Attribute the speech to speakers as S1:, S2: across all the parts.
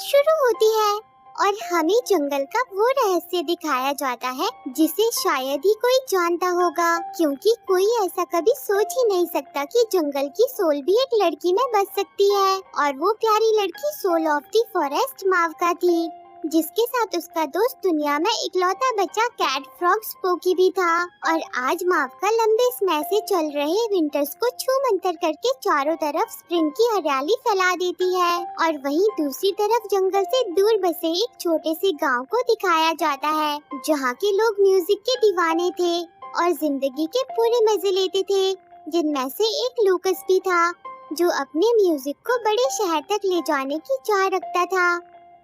S1: शुरू होती है और हमें जंगल का वो रहस्य दिखाया जाता है जिसे शायद ही कोई जानता होगा, क्योंकि कोई ऐसा कभी सोच ही नहीं सकता कि जंगल की सोल भी एक लड़की में बस सकती है। और वो प्यारी लड़की सोल ऑफ द फॉरेस्ट मावका थी, जिसके साथ उसका दोस्त दुनिया में इकलौता बच्चा कैट फ्रॉग स्पोकी भी था। और आज मावका लंबे समय से चल रहे विंटर्स को छू मंतर करके चारों तरफ स्प्रिंग की हरियाली फैला देती है। और वहीं दूसरी तरफ जंगल से दूर बसे एक छोटे से गांव को दिखाया जाता है, जहां के लोग म्यूजिक के दीवाने थे और जिंदगी के पूरे मजे लेते थे। जिनमें से एक लूकस भी था, जो अपने म्यूजिक को बड़े शहर तक ले जाने की चाह रखता था।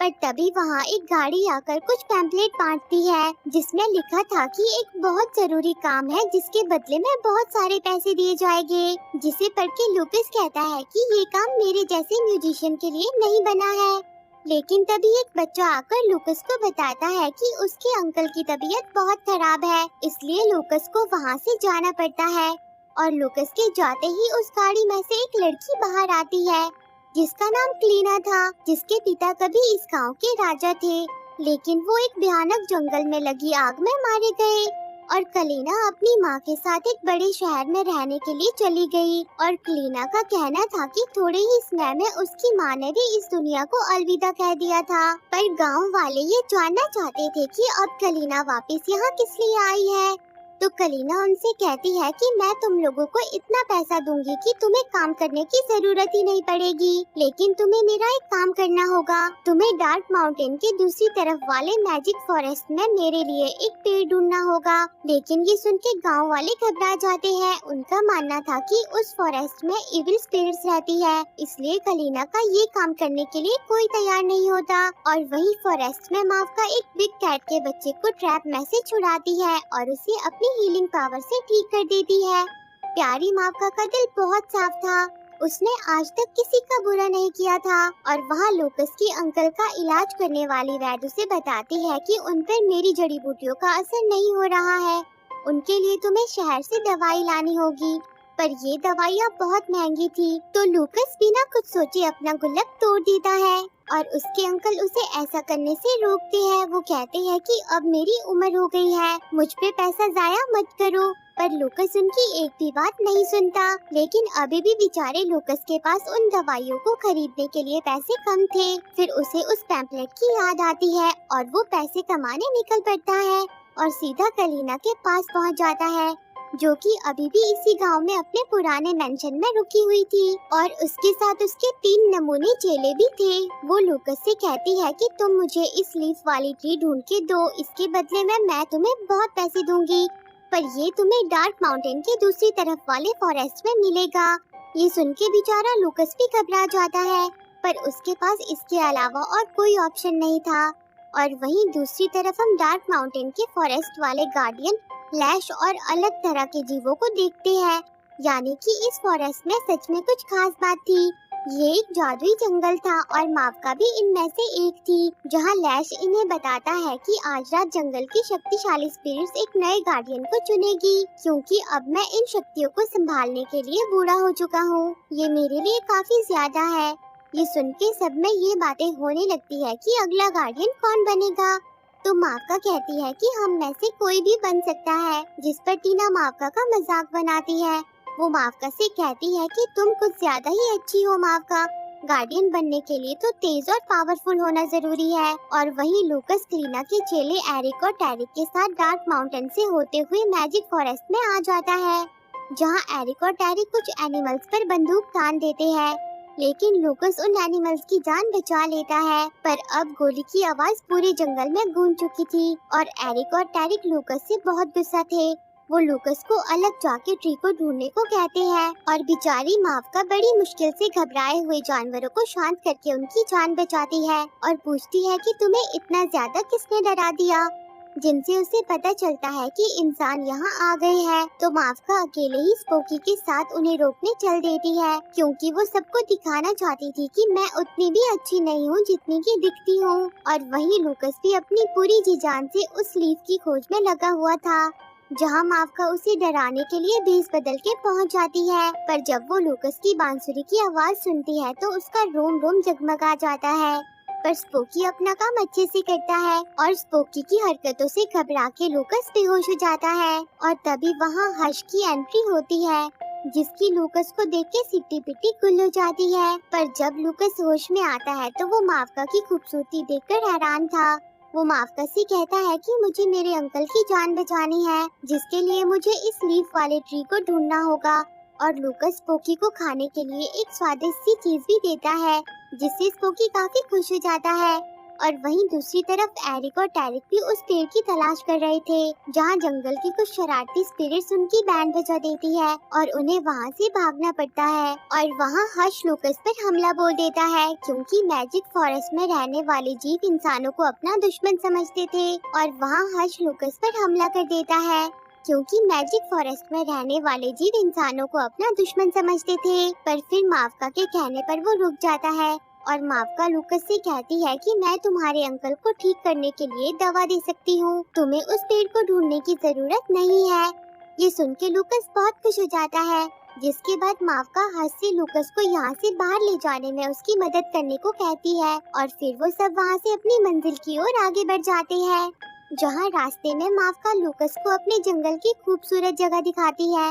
S1: पर तभी वहाँ एक गाड़ी आकर कुछ पैम्पलेट बांटती है, जिसमें लिखा था कि एक बहुत जरूरी काम है जिसके बदले में बहुत सारे पैसे दिए जाएंगे। जिसे पढ़ के लूकस कहता है कि ये काम मेरे जैसे म्यूजिशियन के लिए नहीं बना है। लेकिन तभी एक बच्चा आकर लूकस को बताता है कि उसके अंकल की तबीयत बहुत खराब है, इसलिए लूकस को वहाँ से जाना पड़ता है। और लूकस के जाते ही उस गाड़ी में से एक लड़की बाहर आती है, जिसका नाम क्लीना था, जिसके पिता कभी इस गांव के राजा थे, लेकिन वो एक भयानक जंगल में लगी आग में मारे गए। और कलीना अपनी माँ के साथ एक बड़े शहर में रहने के लिए चली गई। और क्लीना का कहना था कि थोड़े ही समय में उसकी माँ ने भी इस दुनिया को अलविदा कह दिया था। पर गांव वाले ये जानना चाहते थे कि अब कलीना वापस यहाँ किस लिए आई है। तो कलीना उनसे कहती है कि मैं तुम लोगों को इतना पैसा दूंगी कि तुम्हें काम करने की जरूरत ही नहीं पड़ेगी, लेकिन तुम्हें मेरा एक काम करना होगा। तुम्हें डार्क माउंटेन के दूसरी तरफ वाले मैजिक फॉरेस्ट में मेरे लिए एक पेड़ ढूंढना होगा। लेकिन ये सुन के गाँव वाले घबरा जाते हैं। उनका मानना था कि उस फॉरेस्ट में इविल स्पिरिट्स रहती है, इसलिए कलीना का ये काम करने के लिए कोई तैयार नहीं होता। और वही फॉरेस्ट में मावका एक बिग कैट के बच्चे को ट्रैप में से छुड़ाती है और उसे अपनी हीलिंग पावर से ठीक कर देती है। प्यारी मावका का दिल बहुत साफ था, उसने आज तक किसी का बुरा नहीं किया था। और वहाँ लूकस की अंकल का इलाज करने वाली वैद उसे बताती है कि उन पर मेरी जड़ी बूटियों का असर नहीं हो रहा है, उनके लिए तुम्हें शहर से दवाई लानी होगी। पर ये दवाइयाँ बहुत महंगी थी। तो लूकस बिना कुछ सोचे अपना गुल्लक तोड़ देता है और उसके अंकल उसे ऐसा करने से रोकते हैं। वो कहते हैं कि अब मेरी उम्र हो गई है, मुझ पे पैसा जाया मत करो। पर लूकस उनकी एक भी बात नहीं सुनता। लेकिन अभी भी बेचारे लूकस के पास उन दवाइयों को खरीदने के लिए पैसे कम थे। फिर उसे उस पैम्पलेट की याद आती है और वो पैसे कमाने निकल पड़ता है और सीधा कलीना के पास पहुंच जाता है, जो कि अभी भी इसी गांव में अपने पुराने मेंशन में रुकी हुई थी। और उसके साथ उसके 3 नमूने चेले भी थे। वो लूकस से कहती है कि तुम मुझे इस लीफ वाली ट्री ढूंढ के दो, इसके बदले में मैं तुम्हें बहुत पैसे दूंगी, पर ये तुम्हें डार्क माउंटेन के दूसरी तरफ वाले फॉरेस्ट में मिलेगा। ये सुन के बेचारा लूकस भी घबरा जाता है, पर उसके पास इसके अलावा और कोई ऑप्शन नहीं था। और वहीं दूसरी तरफ हम डार्क माउंटेन के फॉरेस्ट वाले गार्डियन लैश और अलग तरह के जीवों को देखते हैं। यानी कि इस फॉरेस्ट में सच में कुछ खास बात थी। ये एक जादुई जंगल था और मावका भी इनमें से एक थी, जहां लैश इन्हें बताता है कि आज रात जंगल की शक्तिशाली स्पिरिट्स एक नए गार्डियन को चुनेगी, क्योंकि अब मैं इन शक्तियों को संभालने के लिए बूढ़ा हो चुका हूँ। ये मेरे लिए काफी ज्यादा है। ये सुन के सब में ये बातें होने लगती है कि अगला गार्डियन कौन बनेगा। तो मावका कहती है कि हम में से कोई भी बन सकता है, जिस पर टीना मावका का मजाक बनाती है। वो मावका से कहती है कि तुम कुछ ज्यादा ही अच्छी हो मावका, गार्डियन बनने के लिए तो तेज और पावरफुल होना जरूरी है। और वहीं लूकस क्लीना के चेले एरिक और टैरिक के साथ डार्क माउंटेन से होते हुए मैजिक फॉरेस्ट में आ जाता है, जहाँ एरिक और टैरिक कुछ एनिमल्स पर बंदूक तान देते हैं। लेकिन लूकस उन एनिमल्स की जान बचा लेता है। पर अब गोली की आवाज पूरे जंगल में गूंज चुकी थी और एरिक और टैरिक लूकस से बहुत गुस्सा थे। वो लूकस को अलग जाके ट्री को ढूंढने को कहते हैं और बेचारी मावका बड़ी मुश्किल से घबराए हुए जानवरों को शांत करके उनकी जान बचाती है और पूछती है कि तुम्हें इतना ज्यादा किसने डरा दिया, जिनसे उसे पता चलता है कि इंसान यहाँ आ गए हैं। तो मावका अकेले ही स्पोकी के साथ उन्हें रोकने चल देती है, क्योंकि वो सबको दिखाना चाहती थी कि मैं उतनी भी अच्छी नहीं हूँ जितनी की दिखती हूँ। और वहीं लूकस भी अपनी पूरी जी जान से उस लीफ की खोज में लगा हुआ था, जहाँ मावका उसे डराने के लिए भेस बदल के पहुँच जाती है। पर जब वो लूकस की बांसुरी की आवाज सुनती है तो उसका रोम रोम जगमगा जाता है, पर स्पोकी अपना काम अच्छे से करता है और स्पोकी की हरकतों से घबरा के लूकस बेहोश हो जाता है और तभी वहाँ हर्ष की एंट्री होती है, जिसकी लूकस को देख के सिट्टी पिट्टी गुल हो जाती है। पर जब लूकस होश में आता है तो वो मावका की खूबसूरती देखकर हैरान था। वो मावका से कहता है कि मुझे मेरे अंकल की जान बचानी है, जिसके लिए मुझे इस लीफ वाले ट्री को ढूंढना होगा। और लूकस स्पोकी को खाने के लिए एक स्वादिष्ट सी चीज भी देता है, जिससे स्पोकी काफी खुश हो जाता है। और वहीं दूसरी तरफ एरिक और टैरिक भी उस पेड़ की तलाश कर रहे थे, जहां जंगल की कुछ शरारती स्पिरिट्स उनकी बैंड बजा देती है और उन्हें वहां से भागना पड़ता है। और वहां हर्ष लूकस पर हमला बोल देता है, क्योंकि मैजिक फॉरेस्ट में रहने वाले जीव इंसानों को अपना दुश्मन समझते थे। और वहां हर्ष लूकस पर हमला कर देता है, क्योंकि मैजिक फॉरेस्ट में रहने वाले जीव इंसानों को अपना दुश्मन समझते थे। पर फिर मावका के कहने पर वो रुक जाता है और मावका लूकस से कहती है कि मैं तुम्हारे अंकल को ठीक करने के लिए दवा दे सकती हूँ, तुम्हें उस पेड़ को ढूंढने की जरूरत नहीं है। ये सुन के लूकस बहुत खुश हो जाता है, जिसके बाद मावका हर्ष से लूकस को यहाँ से बाहर ले जाने में उसकी मदद करने को कहती है और फिर वो सब वहाँ से अपनी मंजिल की ओर आगे बढ़ जाते हैं, जहाँ रास्ते में मावका लूकस को अपने जंगल की खूबसूरत जगह दिखाती है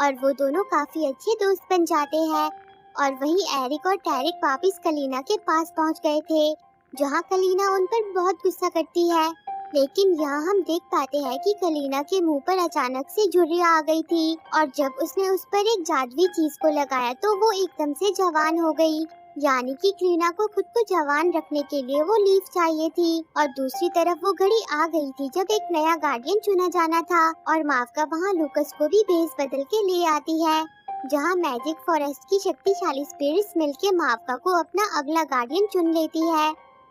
S1: और वो दोनों काफी अच्छे दोस्त बन जाते हैं। और वहीं एरिक और टैरिक वापस कलीना के पास पहुंच गए थे, जहां कलीना उन पर बहुत गुस्सा करती है। लेकिन यहाँ हम देख पाते हैं कि कलीना के मुंह पर अचानक से झुर्रियां आ गई थी और जब उसने उस पर एक जादुई चीज को लगाया तो वो एकदम से जवान हो गई। यानी कि कलीना को खुद को जवान रखने के लिए वो लीफ चाहिए थी और दूसरी तरफ वो घड़ी आ गई थी जब एक नया गार्डियन चुना जाना था और मावका वहाँ लूकस को भी भेस बदल के ले आती है, जहाँ मैजिक फॉरेस्ट की शक्तिशाली स्पिरिट्स मिलके मावका को अपना अगला गार्डियन चुन लेती है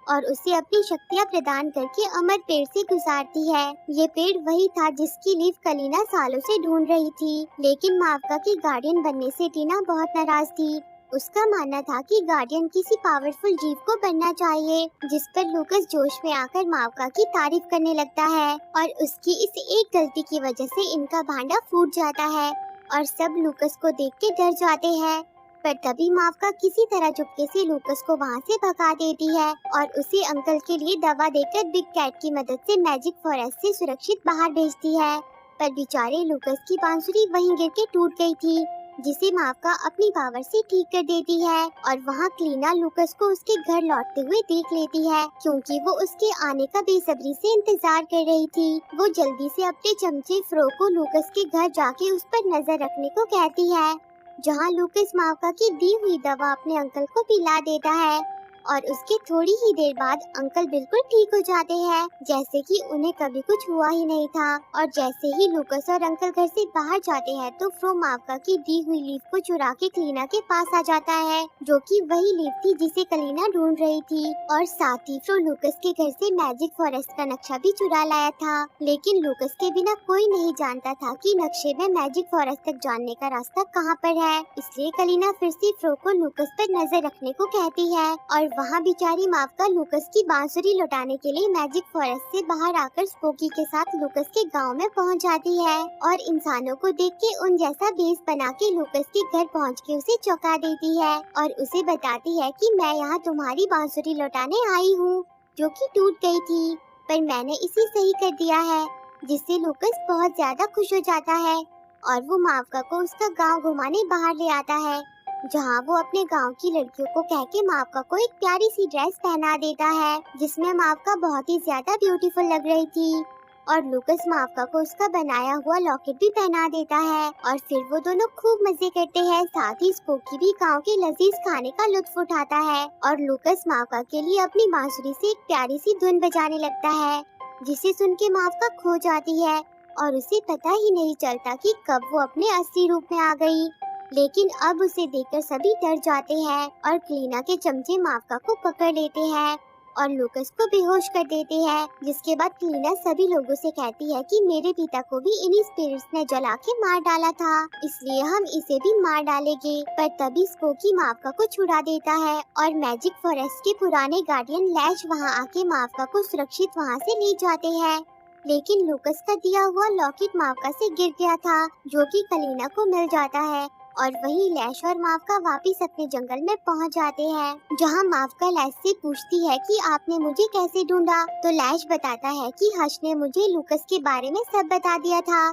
S1: और उसे अपनी शक्तियाँ प्रदान करके अमर पेड़ से गुजारती है। ये पेड़ वही था जिसकी लीफ कलीना सालों से ढूंढ रही थी, लेकिन मावका की गार्डियन बनने से टीना बहुत नाराज थी। उसका मानना था कि गार्डियन किसी पावरफुल जीव को बनना चाहिए, जिस पर लूकस जोश में आकर मावका की तारीफ करने लगता है और उसकी इस एक गलती की वजह से इनका भांडा फूट जाता है और सब लूकस को देख के डर जाते हैं। पर तभी मावका किसी तरह चुपके से लूकस को वहाँ से भगा देती है और उसे अंकल के लिए दवा देकर बिग कैट की मदद से मैजिक फॉरेस्ट से सुरक्षित बाहर भेजती है। पर बेचारे लूकस की बांसुरी वहीं गिर के टूट गई थी, जिसे मावका अपनी पावर से ठीक कर देती है। और वहाँ क्लीना लूकस को उसके घर लौटते हुए देख लेती है, क्योंकि वो उसके आने का बेसब्री से इंतजार कर रही थी। वो जल्दी से अपने चमचे फ्रो को लूकस के घर जाके उस पर नजर रखने को कहती है, जहाँ लूकस मावका की दी हुई दवा अपने अंकल को पिला देता है और उसके थोड़ी ही देर बाद अंकल बिल्कुल ठीक हो जाते हैं, जैसे कि उन्हें कभी कुछ हुआ ही नहीं था। और जैसे ही लूकस और अंकल घर से बाहर जाते हैं तो फ्रो मावका की दी हुई लीफ को चुरा के कलीना के पास आ जाता है, जो कि वही लीफ थी जिसे कलीना ढूंढ रही थी। और साथ ही फ्रो लूकस के घर से मैजिक फॉरेस्ट का नक्शा भी चुरा लाया था, लेकिन लूकस के बिना कोई नहीं जानता था कि नक्शे में मैजिक फॉरेस्ट तक जानने का रास्ता कहाँ पर है। इसलिए कलीना फिर से फ्रो को लूकस पर नजर रखने को कहती है और वहाँ बेचारी मावका लूकस की बांसुरी लौटाने के लिए मैजिक फॉरेस्ट से बाहर आकर स्पोकी के साथ लूकस के गांव में पहुँच जाती है और इंसानों को देख के उन जैसा भेस बना के लूकस के घर पहुँच के उसे चौंका देती है और उसे बताती है कि मैं यहाँ तुम्हारी बांसुरी लौटाने आई हूँ, जो कि टूट गई थी, पर मैंने इसे सही कर दिया है, जिससे लूकस बहुत ज्यादा खुश हो जाता है और वो मावका को उसका गांव घुमाने बाहर ले आता है, जहाँ वो अपने गांव की लड़कियों को कह के मावका को एक प्यारी सी ड्रेस पहना देता है, जिसमें मावका बहुत ही ज्यादा ब्यूटीफुल लग रही थी। और लूकस मावका को उसका बनाया हुआ लॉकेट भी पहना देता है और फिर वो दोनों खूब मजे करते हैं। साथ ही स्पोकी भी गांव के लजीज खाने का लुत्फ उठाता है और लूकस मावका के लिए अपनी बांसुरी से एक प्यारी सी धुन बजाने लगता है, जिसे सुन के मावका खो जाती है और उसे पता ही नहीं चलता कि कब वो अपने असली रूप में आ गई। लेकिन अब उसे देखकर सभी डर जाते हैं और क्लीना के चमचे मावका को पकड़ लेते हैं और लूकस को बेहोश कर देते हैं, जिसके बाद क्लीना सभी लोगों से कहती है कि मेरे पिता को भी इन्हीं स्पिरिट्स ने जला के मार डाला था, इसलिए हम इसे भी मार डालेंगे। पर तभी स्पोकी मावका को छुड़ा देता है और मैजिक फॉरेस्ट के पुराने गार्डियन लैश वहां आके मावका को सुरक्षित वहां से ले जाते हैं। लेकिन लूकस का दिया हुआ लॉकेट मावका से गिर गया था, जो कि कलीना को मिल जाता है और वहीं लैश और मावका वापस अपने जंगल में पहुंच जाते हैं, जहां मावका लैश से पूछती है कि आपने मुझे कैसे ढूंढा। तो लैश बताता है कि हर्ष ने मुझे लूकस के बारे में सब बता दिया था।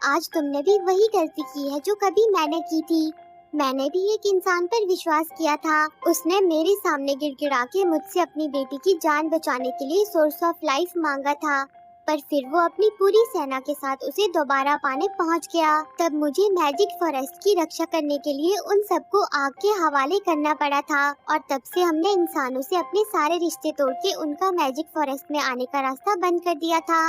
S1: आज तुमने भी वही गलती की है जो कभी मैंने की थी। मैंने भी एक इंसान पर विश्वास किया था। उसने मेरे सामने गिड़गिड़ा के मुझसे अपनी बेटी की जान बचाने के लिए सोर्स ऑफ लाइफ मांगा था, पर फिर वो अपनी पूरी सेना के साथ उसे दोबारा पाने पहुंच गया। तब मुझे मैजिक फॉरेस्ट की रक्षा करने के लिए उन सबको आग के हवाले करना पड़ा था, और तब से हमने इंसानों से अपने सारे रिश्ते तोड़ के उनका मैजिक फॉरेस्ट में आने का रास्ता बंद कर दिया था।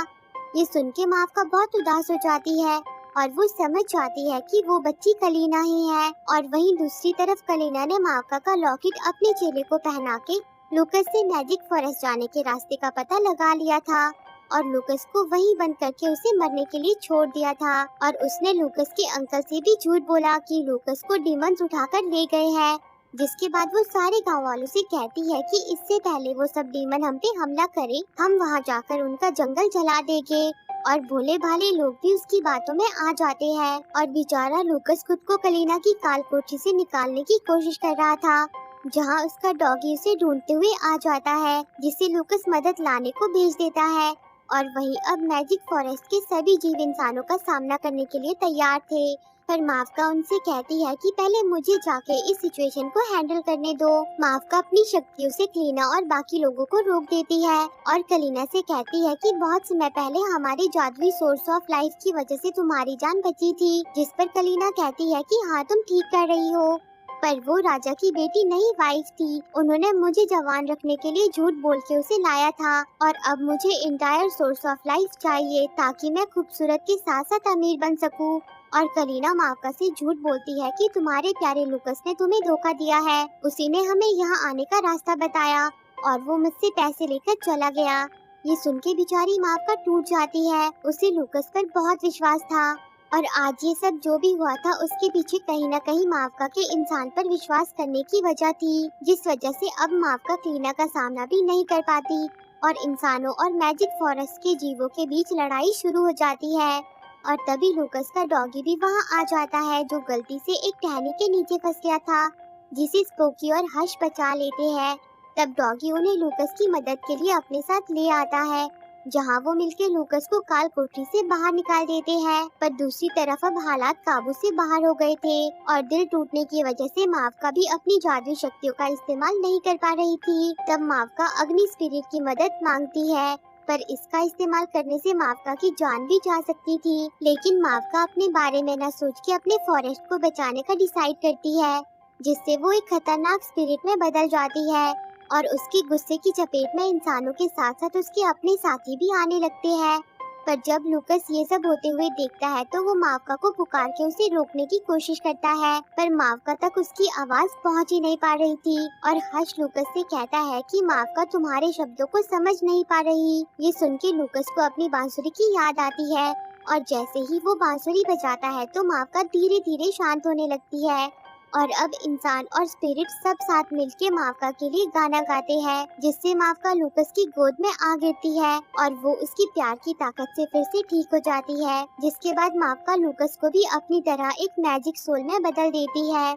S1: ये सुन के मावका बहुत उदास हो जाती है और वो समझ जाती है कि वो बच्ची कलीना ही है। और वहीं दूसरी तरफ कलीना ने मावका का लॉकेट अपने चेले को पहना के लूकस से मैजिक फॉरेस्ट जाने के रास्ते का पता लगा लिया था और लूकस को वहीं बंद करके उसे मरने के लिए छोड़ दिया था। और उसने लूकस के अंकल से भी झूठ बोला कि लूकस को डीमंस उठाकर ले गए हैं, जिसके बाद वो सारे गांव वालों से कहती है कि इससे पहले वो सब डीमन हम पे हमला करे, हम वहां जाकर उनका जंगल जला देंगे। और भोले भाले लोग भी उसकी बातों में आ जाते हैं और बेचारा लूकस खुद को कलीना की काल कोठरी से निकालने की कोशिश कर रहा था, जहां उसका डॉगी उसे ढूंढते हुए आ जाता है, जिसे लूकस मदद लाने को भेज देता है। और वहीं अब मैजिक फॉरेस्ट के सभी जीव इंसानों का सामना करने के लिए तैयार थे, पर मावका उनसे कहती है कि पहले मुझे जाके इस सिचुएशन को हैंडल करने दो। मावका अपनी शक्तियों से कलीना और बाकी लोगों को रोक देती है और कलीना से कहती है कि बहुत समय पहले हमारी जादुई सोर्स ऑफ लाइफ की वजह से तुम्हारी जान बची थी, जिस पर कलीना कहती है कि हाँ तुम ठीक कर रही हो, पर वो राजा की बेटी नहीं वाइफ थी। उन्होंने मुझे जवान रखने के लिए झूठ बोल के उसे लाया था और अब मुझे इंटायर सोर्स ऑफ लाइफ चाहिए ताकि मैं खूबसूरत के साथ साथ अमीर बन सकूं। और कलीना मावका से झूठ बोलती है कि तुम्हारे प्यारे लूकस ने तुम्हें धोखा दिया है, उसी ने हमें यहाँ आने का रास्ता बताया और वो मुझसे पैसे लेकर चला गया। ये सुन के बेचारी मावका टूट जाती है, उसे लूकस पर बहुत विश्वास था और आज ये सब जो भी हुआ था उसके पीछे कहीं न कहीं मावका के इंसान पर विश्वास करने की वजह थी, जिस वजह से अब मावका कलीना का सामना भी नहीं कर पाती और इंसानों और मैजिक फॉरेस्ट के जीवों के बीच लड़ाई शुरू हो जाती है। और तभी लूकस का डॉगी भी वहाँ आ जाता है, जो गलती से एक टहनी के नीचे फंस गया था, जिसे स्पोकी और हर्ष बचा लेते हैं। तब डॉगी उन्हें लूकस की मदद के लिए अपने साथ ले आता है, जहां वो मिलकर लूकस को काल कोठरी से बाहर निकाल देते हैं। पर दूसरी तरफ अब हालात काबू से बाहर हो गए थे और दिल टूटने की वजह से मावका भी अपनी जादुई शक्तियों का इस्तेमाल नहीं कर पा रही थी। तब मावका अग्नि स्पिरिट की मदद मांगती है, पर इसका इस्तेमाल करने से मावका की जान भी जा सकती थी। लेकिन मावका अपने बारे में न सोच के अपने फॉरेस्ट को बचाने का डिसाइड करती है, जिससे वो एक खतरनाक स्पिरिट में बदल जाती है और उसके गुस्से की चपेट में इंसानों के साथ साथ उसके अपने साथी भी आने लगते हैं। पर जब लूकस ये सब होते हुए देखता है तो वो मावका को पुकार के उसे रोकने की कोशिश करता है, पर मावका तक उसकी आवाज पहुंच ही नहीं पा रही थी। और हर्ष लूकस से कहता है कि मावका तुम्हारे शब्दों को समझ नहीं पा रही। ये सुन के लूकस को अपनी बांसुरी की याद आती है और जैसे ही वो बांसुरी बजाता है तो मावका धीरे धीरे शांत होने लगती है और अब इंसान और स्पिरिट सब साथ मिलके मावका के लिए गाना गाते हैं, जिससे मावका लूकस की गोद में आ गिरती है और वो उसकी प्यार की ताकत से फिर से ठीक हो जाती है। जिसके बाद मावका लूकस को भी अपनी तरह एक मैजिक सोल में बदल देती है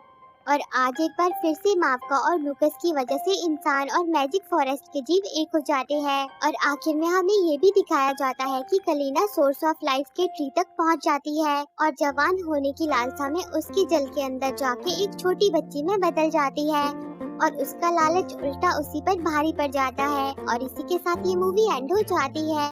S1: और आज एक बार फिर से मावका और लूकस की वजह से इंसान और मैजिक फॉरेस्ट के जीव एक हो जाते हैं। और आखिर में हमें ये भी दिखाया जाता है कि कलीना सोर्स ऑफ लाइफ के ट्री तक पहुंच जाती है और जवान होने की लालसा में उसके जल के अंदर जाके एक छोटी बच्ची में बदल जाती है और उसका लालच उल्टा उसी पर भारी पड़ जाता है। और इसी के साथ ये मूवी एंड हो जाती है।